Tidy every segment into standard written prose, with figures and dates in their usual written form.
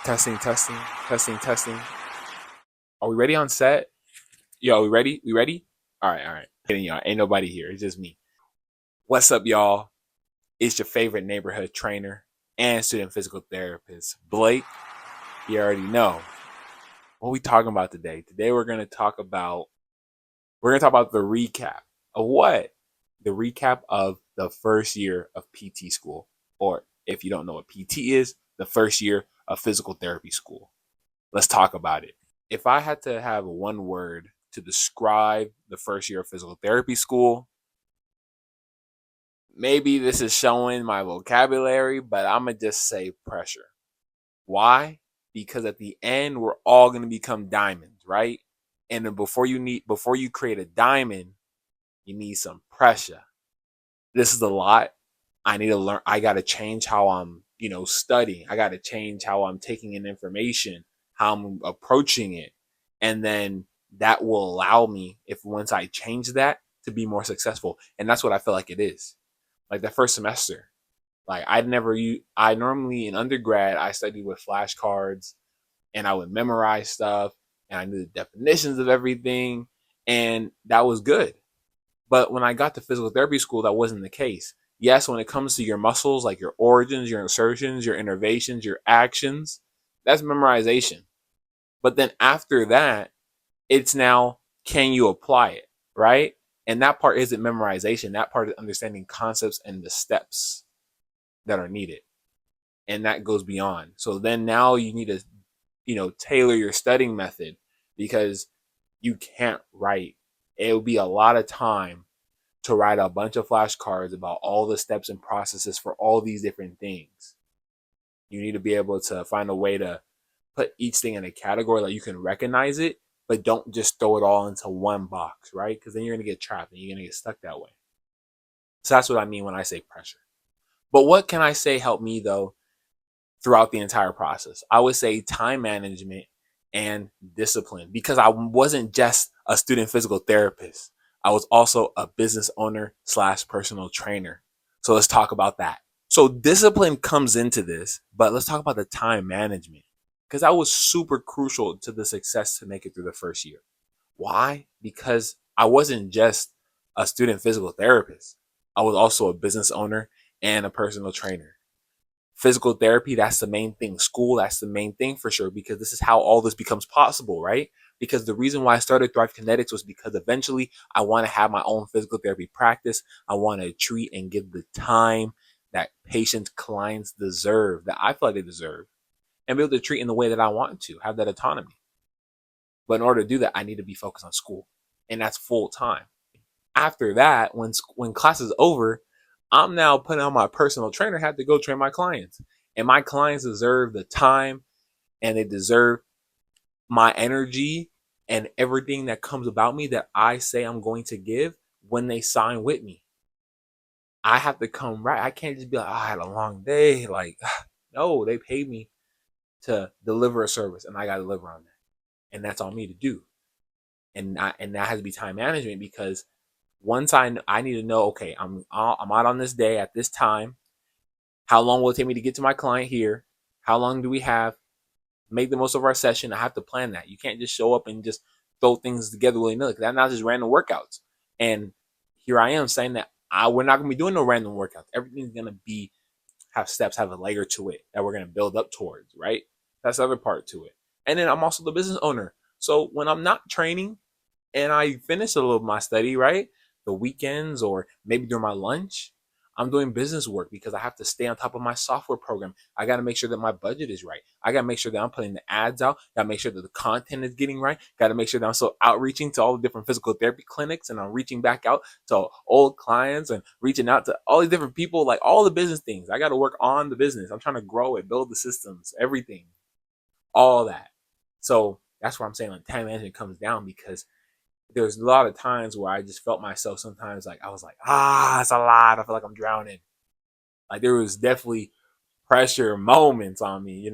Testing, testing, testing, testing. Are we ready on set? Yo, we ready? We ready? All right, all right. Kidding y'all. Ain't nobody here. It's just me. What's up, y'all? It's your favorite neighborhood trainer and student physical therapist, Blake. You already know. What we talking about today? Today we're gonna talk about the recap of what? The recap of the first year of PT school. Or if you don't know what PT is, the first year of physical therapy school. Let's talk about it. If I had to have one word to describe the first year of physical therapy school, maybe this is showing my vocabulary, but I'm going to just say pressure. Why? Because at the end, we're all going to become diamonds, right? And then before you create a diamond, you need some pressure. This is a lot. I need to learn. I got to change how I'm, studying. I got to change how I'm taking in information, how I'm approaching it. And then that will allow me, if once I change that, to be more successful. And that's what I feel like it is. Like the first semester, like I normally in undergrad, I studied with flashcards and I would memorize stuff and I knew the definitions of everything. And that was good. But when I got to physical therapy school, that wasn't the case. Yes, when it comes to your muscles, like your origins, your insertions, your innervations, your actions, that's memorization. But then after that, it's now, can you apply it, right? And that part isn't memorization. That part is understanding concepts and the steps that are needed. And that goes beyond. So then now you need to, tailor your studying method because you can't write. It will be a lot of time to write a bunch of flashcards about all the steps and processes for all these different things. You need to be able to find a way to put each thing in a category that you can recognize it, but don't just throw it all into one box, right? Because then you're going to get trapped and you're going to get stuck that way. So that's what I mean when I say pressure. But what can I say helped me though throughout the entire process? I would say time management and discipline because I wasn't just a student physical therapist. I was also a business owner slash personal trainer. So let's talk about that. So discipline comes into this, but let's talk about the time management because that was super crucial to the success to make it through the first year. Why? Because I wasn't just a student physical therapist. I was also a business owner and a personal trainer. Physical therapy, that's the main thing. School, that's the main thing for sure, because this is how all this becomes possible, right? Because the reason why I started Thrive Kinetics was because eventually I want to have my own physical therapy practice. I want to treat and give the time that patients, clients deserve, that I feel like they deserve, and be able to treat in the way that I want to, have that autonomy. But in order to do that, I need to be focused on school, and that's full time. After that, when class is over, I'm now putting on my personal trainer hat to go train my clients. And my clients deserve the time and they deserve my energy and everything that comes about me that I say I'm going to give when they sign with me. I have to come right. I can't just be like, oh, I had a long day. Like, no, they paid me to deliver a service and I got to deliver on that. And that's on me to do. And that has to be time management because once I need to know, okay, I'm out on this day at this time. How long will it take me to get to my client here? How long do we have? Make the most of our session. I have to plan that. You can't just show up and just throw things together willy nilly. That's not just random workouts. And here I am saying that we're not gonna be doing no random workouts. Everything's gonna be have steps, have a layer to it that we're gonna build up towards, right? That's the other part to it. And then I'm also the business owner. So when I'm not training, and I finish a little of my study, right? The weekends or maybe during my lunch, I'm doing business work because I have to stay on top of my software program. I got to make sure that my budget is right. I got to make sure that I'm putting the ads out. Got to make sure that the content is getting right. Got to make sure that I'm still outreaching to all the different physical therapy clinics and I'm reaching back out to old clients and reaching out to all these different people, like all the business things. I got to work on the business. I'm trying to grow it, build the systems, everything, all that. So that's where I'm saying like time management comes down because there's a lot of times where I just felt myself sometimes like I was like, it's a lot. I feel like I'm drowning. Like there was definitely pressure moments on me,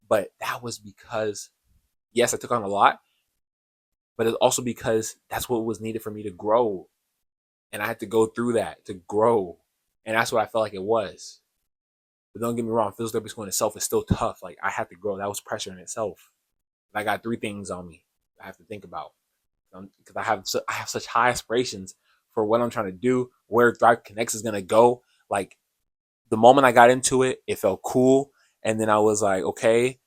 But that was because yes, I took on a lot, but it's also because that's what was needed for me to grow. And I had to go through that to grow. And that's what I felt like it was. But don't get me wrong, physical therapy school in itself is still tough. Like I had to grow. That was pressure in itself. I got 3 things on me I have to think about because I have such high aspirations for what I'm trying to do, where Thrive Connects is gonna go. Like the moment I got into it, it felt cool, and then I was like, okay,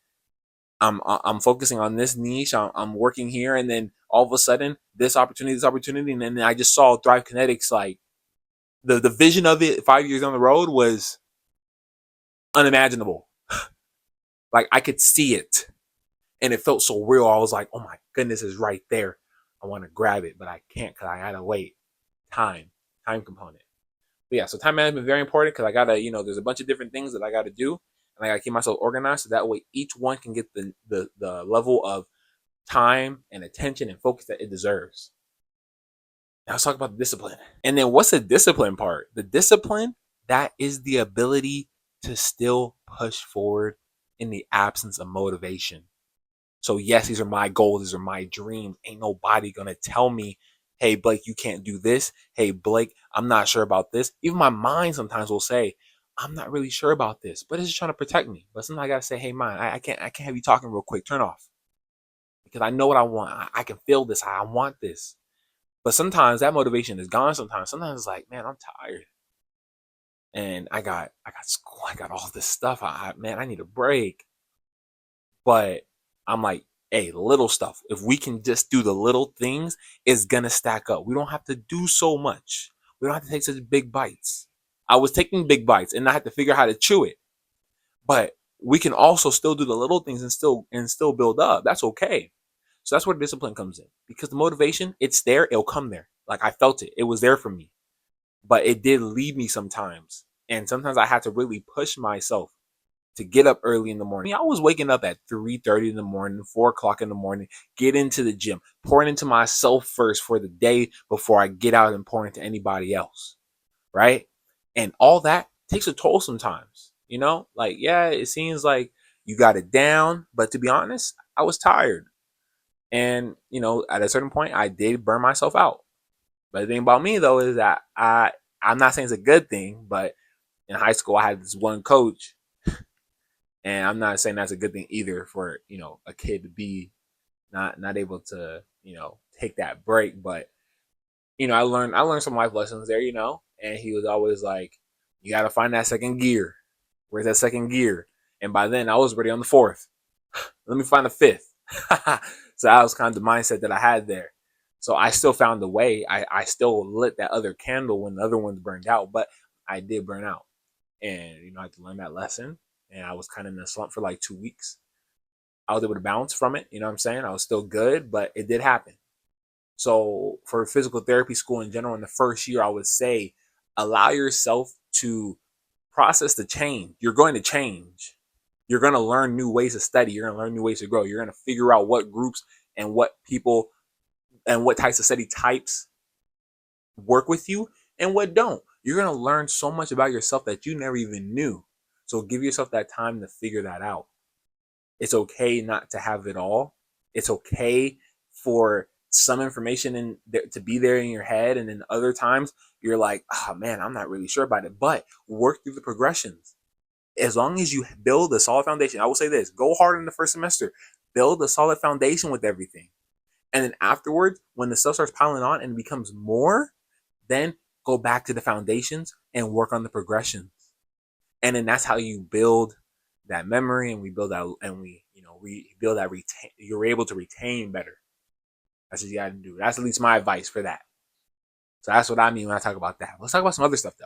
I'm focusing on this niche. I'm working here, and then all of a sudden, this opportunity, and then I just saw Thrive Kinetics. Like the vision of it 5 years down the road was unimaginable. Like I could see it, and it felt so real. I was like, oh my goodness, it's right there. I want to grab it, but I can't because I gotta wait. Time component. But yeah, so time management is very important because I gotta, there's a bunch of different things that I gotta do, and I gotta keep myself organized so that way each one can get the level of time and attention and focus that it deserves. Now let's talk about the discipline. And then what's the discipline part? The discipline, that is the ability to still push forward in the absence of motivation. So yes, these are my goals, these are my dreams. Ain't nobody gonna tell me, hey Blake, you can't do this. Hey Blake, I'm not sure about this. Even my mind sometimes will say, I'm not really sure about this, but it's just trying to protect me. But sometimes I gotta say, hey mind, I can't have you talking real quick. Turn off. Because I know what I want. I can feel this. I want this. But sometimes that motivation is gone. Sometimes it's like, man, I'm tired, and I got school. I got all this stuff. Man, I need a break. But I'm like, hey, little stuff. If we can just do the little things, it's gonna stack up. We don't have to do so much. We don't have to take such big bites. I was taking big bites, and I had to figure out how to chew it. But we can also still do the little things and still build up. That's okay. So that's where discipline comes in because the motivation, it's there, it'll come there. Like I felt it, it was there for me, but it did leave me sometimes. And sometimes I had to really push myself to get up early in the morning. I was waking up at 3:30 in the morning, 4 o'clock in the morning, get into the gym, pouring into myself first for the day before I get out and pour into anybody else. Right. And all that takes a toll sometimes, like, yeah, it seems like you got it down, but to be honest, I was tired. And, at a certain point, I did burn myself out. But the thing about me, though, is that I'm not saying it's a good thing, but in high school, I had this one coach, and I'm not saying that's a good thing either for, a kid to be not able to, take that break. But, I learned some life lessons there, and he was always like, you got to find that second gear. Where's that second gear? And by then, I was already on the fourth. Let me find the fifth. So that was kind of the mindset that I had there. So I still found a way. I still lit that other candle when the other ones burned out, but I did burn out. And, I had to learn that lesson. And I was kind of in a slump for like 2 weeks. I was able to bounce from it. You know what I'm saying? I was still good, but it did happen. So for physical therapy school in general, in the first year, I would say allow yourself to process the change. You're going to change. You're going to learn new ways to study. You're going to learn new ways to grow. You're going to figure out what groups and what people and what types of study types work with you and what don't. You're going to learn so much about yourself that you never even knew. So give yourself that time to figure that out. It's okay not to have it all. It's okay for some information to be there in your head, and then other times you're like, oh man, I'm not really sure about it. But work through the progressions. As long as you build a solid foundation, I will say this: go hard in the first semester, build a solid foundation with everything, and then afterwards, when the stuff starts piling on and it becomes more, then go back to the foundations and work on the progressions. And then that's how you build that memory, and we build that, and we build that retain. You're able to retain better. That's what you got to do. That's at least my advice for that. So that's what I mean when I talk about that. Let's talk about some other stuff though.